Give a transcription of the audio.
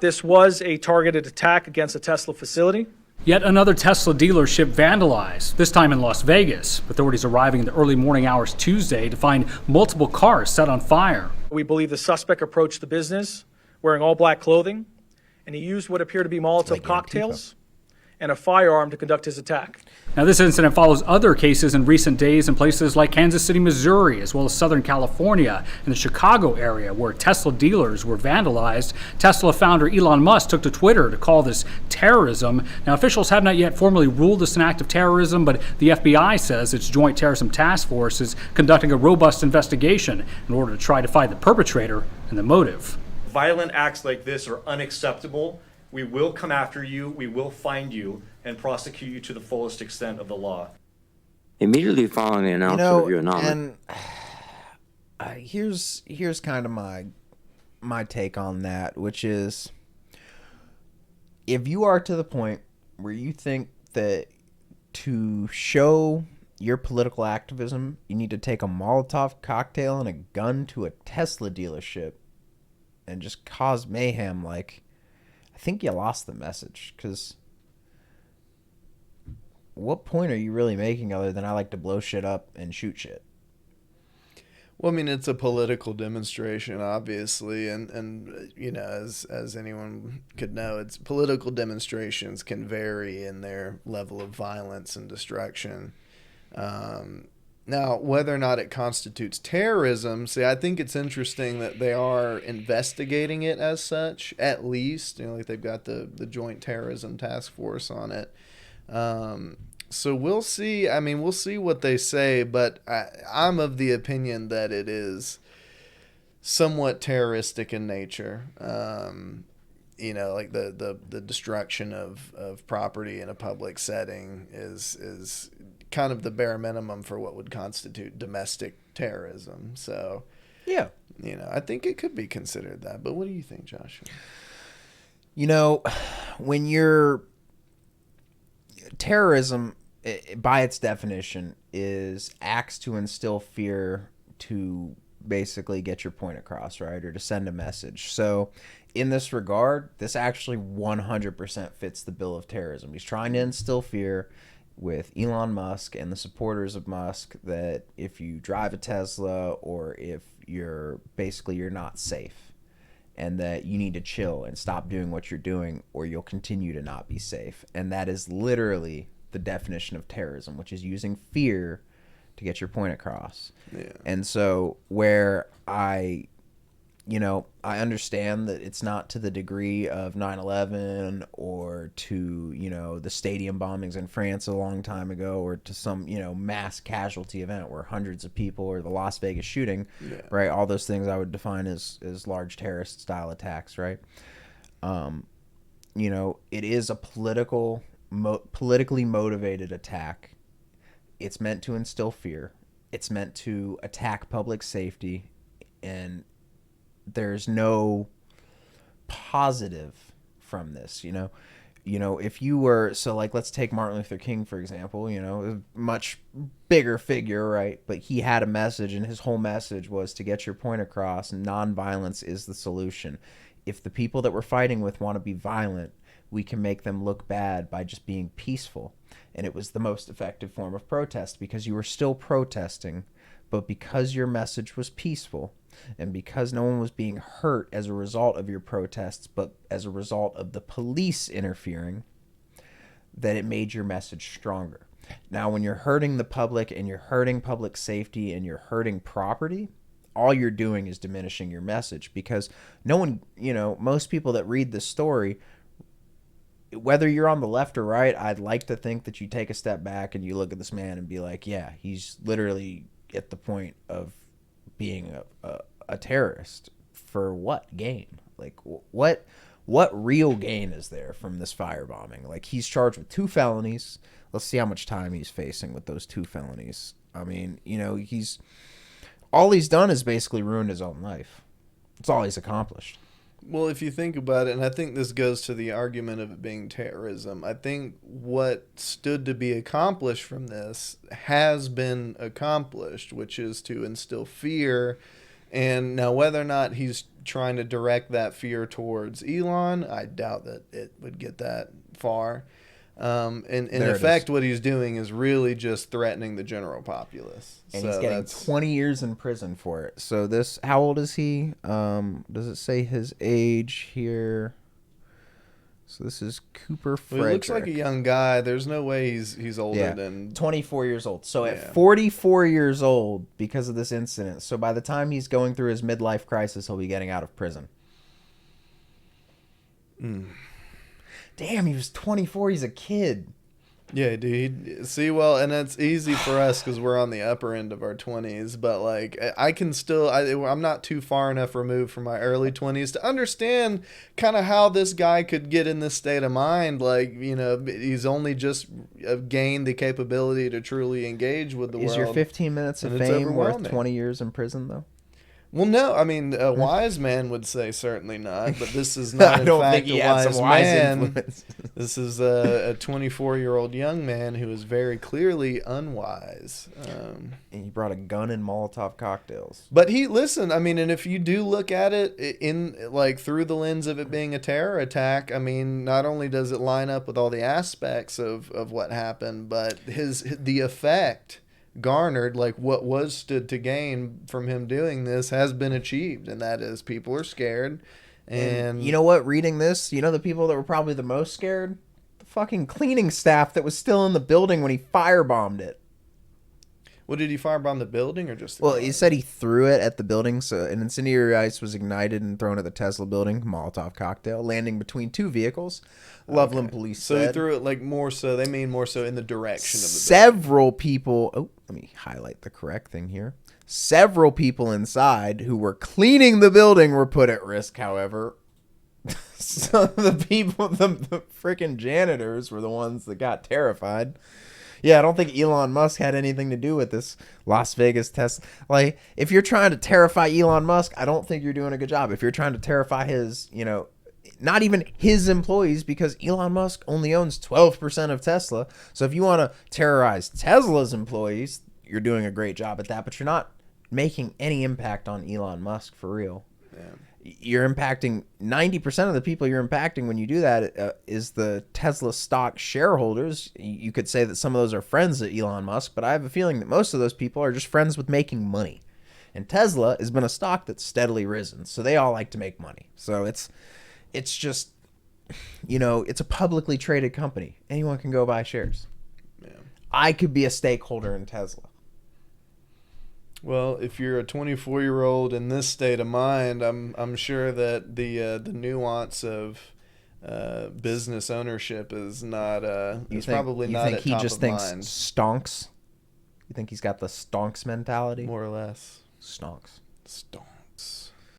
This was a targeted attack against a Tesla facility. Yet another Tesla dealership vandalized, this time in Las Vegas. Authorities arriving in the early morning hours Tuesday to find multiple cars set on fire. We believe the suspect approached the business wearing all black clothing, and he used what appear to be Molotov cocktails and a firearm to conduct his attack. Now, this incident follows other cases in recent days in places like Kansas City, Missouri, as well as Southern California and the Chicago area, where Tesla dealers were vandalized. Tesla founder Elon Musk took to Twitter to call this terrorism. Now, officials have not yet formally ruled this an act of terrorism, but the FBI says its Joint Terrorism Task Force is conducting a robust investigation in order to try to find the perpetrator and the motive. Violent acts like this are unacceptable. We will come after you, we will find you, and prosecute you to the fullest extent of the law. Immediately following the announcement of your nomination. And here's kind of my take on that, which is, if you are to the point where you think that to show your political activism, you need to take a Molotov cocktail and a gun to a Tesla dealership and just cause mayhem, like, I think you lost the message, because what point are you really making other than I like to blow shit up and shoot shit? Well, I mean, it's a political demonstration, obviously, and you know, as anyone could know, it's political demonstrations can vary in their level of violence and destruction. Now, whether or not it constitutes terrorism, see, I think it's interesting that they are investigating it as such, at least. You know, like they've got the Joint Terrorism Task Force on it. So we'll see. I mean, we'll see what they say, but I'm of the opinion that it is somewhat terroristic in nature. You know, like the destruction of property in a public setting is kind of the bare minimum for what would constitute domestic terrorism. So, yeah, you know, I think it could be considered that. But what do you think, Joshua? You know, when you're terrorism, by its definition, is acts to instill fear to basically get your point across, right? Or to send a message. So in this regard, this actually 100% fits the bill of terrorism. He's trying to instill fear with Elon Musk and the supporters of Musk that if you drive a Tesla or if you're not safe, and that you need to chill and stop doing what you're doing or you'll continue to not be safe. And that is literally the definition of terrorism, which is using fear to get your point across. Yeah. And so where I understand that it's not to the degree of 9/11 or to, you know, the stadium bombings in France a long time ago, or to some, you know, mass casualty event where hundreds of people, or the Las Vegas shooting, right? All those things I would define as large terrorist style attacks, right? You know, it is a politically motivated attack. It's meant to instill fear. It's meant to attack public safety, and there's no positive from this, you know, if you were, so like, let's take Martin Luther King, for example, you know, a much bigger figure, right? But he had a message, and his whole message was to get your point across. Nonviolence is the solution. If the people that we're fighting with want to be violent, we can make them look bad by just being peaceful. And it was the most effective form of protest, because you were still protesting, but because your message was peaceful, and because no one was being hurt as a result of your protests, but as a result of the police interfering, that it made your message stronger. Now, when you're hurting the public and you're hurting public safety and you're hurting property, all you're doing is diminishing your message, because no one, you know, most people that read this story, whether you're on the left or right, I'd like to think that you take a step back and you look at this man and be like, yeah, he's literally at the point of being a terrorist. For what gain? Like, what real gain is there from this firebombing? Like, he's charged with 2 felonies. Let's see how much time he's facing with those 2 felonies. I mean, you know, all he's done is basically ruined his own life. That's all he's accomplished. Well, if you think about it, and I think this goes to the argument of it being terrorism, I think what stood to be accomplished from this has been accomplished, which is to instill fear And now whether or not he's trying to direct that fear towards Elon, I doubt that it would get that far. In effect, what he's doing is really just threatening the general populace. And so he's getting 20 years in prison for it. So this, how old is he? Does it say his age here? So this is Cooper Frederick. Well, he looks like a young guy. There's no way he's older than 24 years old. So at 44 years old, because of this incident, so by the time he's going through his midlife crisis, he'll be getting out of prison. Damn, he was 24. He's a kid. Yeah, dude. See, well, and it's easy for us because we're on the upper end of our 20s. But like, I can still, I'm not too far enough removed from my early 20s to understand kind of how this guy could get in this state of mind. Like, you know, he's only just gained the capability to truly engage with the world. Is your 15 minutes of fame worth 20 years in prison, though? Well, no. I mean, a wise man would say certainly not. But this is not, in fact, a wise man. This is a 24-year-old young man who is very clearly unwise. And he brought a gun and Molotov cocktails. But listen, I mean, and if you do look at it in like through the lens of it being a terror attack, I mean, not only does it line up with all the aspects of what happened, but the effect garnered, like what was stood to gain from him doing this, has been achieved, and that is people are scared. And you know what, reading this, you know the people that were probably the most scared? The fucking cleaning staff that was still in the building when he firebombed it. Well, did he firebomb the building or just the Well, car? he said he threw it at the building, so an incendiary ice was ignited and thrown at the Tesla building, Molotov cocktail, landing between two vehicles. Loveland police So said. he threw it like more so, they mean more so in the direction of the Several people, let me highlight the correct thing here. Several people inside who were cleaning the building were put at risk, however. So the people, the freaking janitors were the ones that got terrified. Yeah, I don't think Elon Musk had anything to do with this Las Vegas test. Like, if you're trying to terrify Elon Musk, I don't think you're doing a good job. If you're trying to terrify his, not even his employees, because Elon Musk only owns 12% of Tesla. So if you want to terrorize Tesla's employees, you're doing a great job at that, but you're not making any impact on Elon Musk for real. Yeah. You're impacting 90% of the people you're impacting when you do that is the Tesla stock shareholders. You could say that some of those are friends of Elon Musk, but I have a feeling that most of those people are just friends with making money. And Tesla has been a stock that's steadily risen, so they all like to make money. So it's just, it's a publicly traded company. Anyone can go buy shares. Yeah. I could be a stakeholder in Tesla. Well, if you're a 24-year-old in this state of mind, I'm sure that the nuance of business ownership is not probably not at top of mind. You think he just thinks stonks? You think he's got the stonks mentality? More or less. Stonks. Stonks.